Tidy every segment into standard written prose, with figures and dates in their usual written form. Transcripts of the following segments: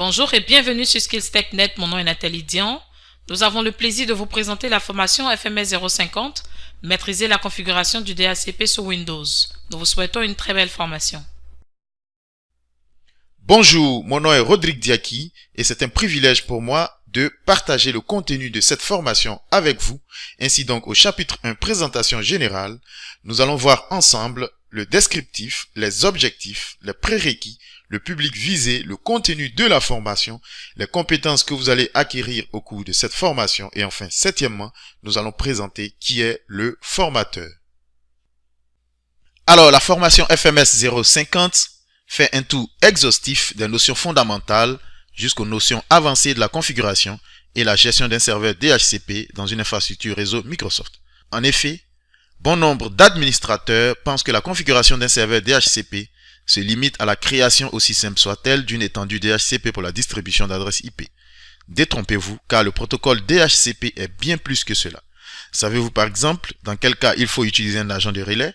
Bonjour et bienvenue sur SkillsTechNet, mon nom est Nathalie Dian. Nous avons le plaisir de vous présenter la formation FMS 050, maîtriser la configuration du DHCP sur Windows. Nous vous souhaitons une très belle formation. Bonjour, mon nom est Rodrigue Diaki et c'est un privilège pour moi de partager le contenu de cette formation avec vous. Ainsi donc, au chapitre 1, présentation générale, nous allons voir ensemble le descriptif, les objectifs, les prérequis, le public visé, le contenu de la formation, les compétences que vous allez acquérir au cours de cette formation et enfin, septièmement, nous allons présenter qui est le formateur. Alors, la formation FMS 050 fait un tour exhaustif des notions fondamentales jusqu'aux notions avancées de la configuration et la gestion d'un serveur DHCP dans une infrastructure réseau Microsoft. En effet, bon nombre d'administrateurs pensent que la configuration d'un serveur DHCP se limite à la création, aussi simple soit-elle, d'une étendue DHCP pour la distribution d'adresses IP. Détrompez-vous, car le protocole DHCP est bien plus que cela. Savez-vous par exemple dans quel cas il faut utiliser un agent de relais?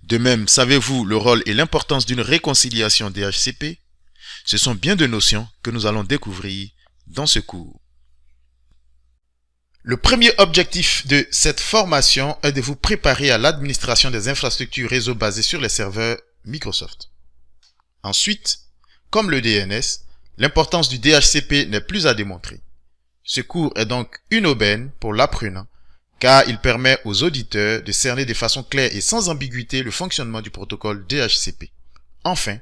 De même, savez-vous le rôle et l'importance d'une réconciliation DHCP? Ce sont bien de notions que nous allons découvrir dans ce cours. Le premier objectif de cette formation est de vous préparer à l'administration des infrastructures réseau basées sur les serveurs Microsoft. Ensuite, comme le DNS, l'importance du DHCP n'est plus à démontrer. Ce cours est donc une aubaine pour l'apprenant, car il permet aux auditeurs de cerner de façon claire et sans ambiguïté le fonctionnement du protocole DHCP. Enfin,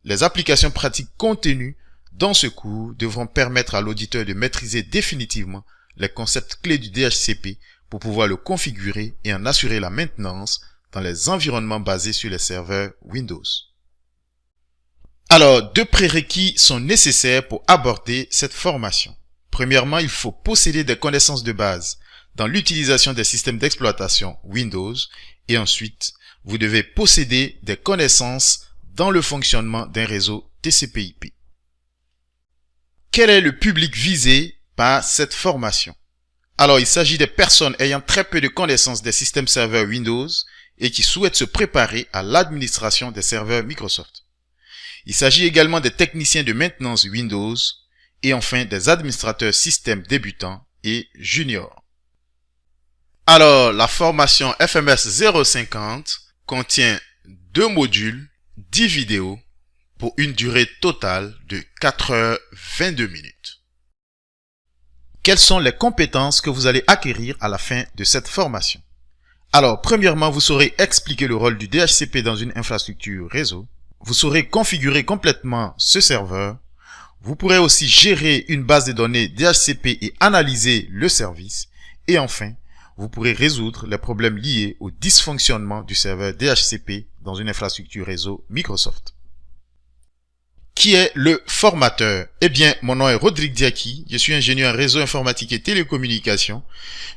les applications pratiques contenues dans ce cours devront permettre à l'auditeur de maîtriser définitivement les concepts clés du DHCP pour pouvoir le configurer et en assurer la maintenance dans les environnements basés sur les serveurs Windows. Alors, deux prérequis sont nécessaires pour aborder cette formation. Premièrement, il faut posséder des connaissances de base dans l'utilisation des systèmes d'exploitation Windows et ensuite, vous devez posséder des connaissances dans le fonctionnement d'un réseau TCP/IP. Quel est le public visé par cette formation? Alors, il s'agit des personnes ayant très peu de connaissances des systèmes serveurs Windows et qui souhaitent se préparer à l'administration des serveurs Microsoft. Il s'agit également des techniciens de maintenance Windows et enfin des administrateurs système débutants et juniors. Alors, la formation FMS 050 contient 2 modules, 10 vidéos pour une durée totale de 4h22. Quelles sont les compétences que vous allez acquérir à la fin de cette formation? Alors, premièrement, vous saurez expliquer le rôle du DHCP dans une infrastructure réseau. Vous saurez configurer complètement ce serveur. Vous pourrez aussi gérer une base de données DHCP et analyser le service. Et enfin, vous pourrez résoudre les problèmes liés au dysfonctionnement du serveur DHCP dans une infrastructure réseau Microsoft. Qui est le formateur? Eh bien, mon nom est Rodrigue Diaki, je suis ingénieur en réseau informatique et télécommunications.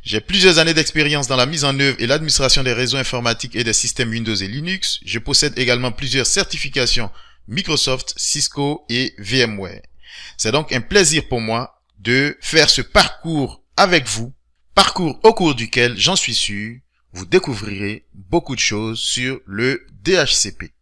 J'ai plusieurs années d'expérience dans la mise en œuvre et l'administration des réseaux informatiques et des systèmes Windows et Linux. Je possède également plusieurs certifications Microsoft, Cisco et VMware. C'est donc un plaisir pour moi de faire ce parcours avec vous, parcours au cours duquel, j'en suis sûr, vous découvrirez beaucoup de choses sur le DHCP.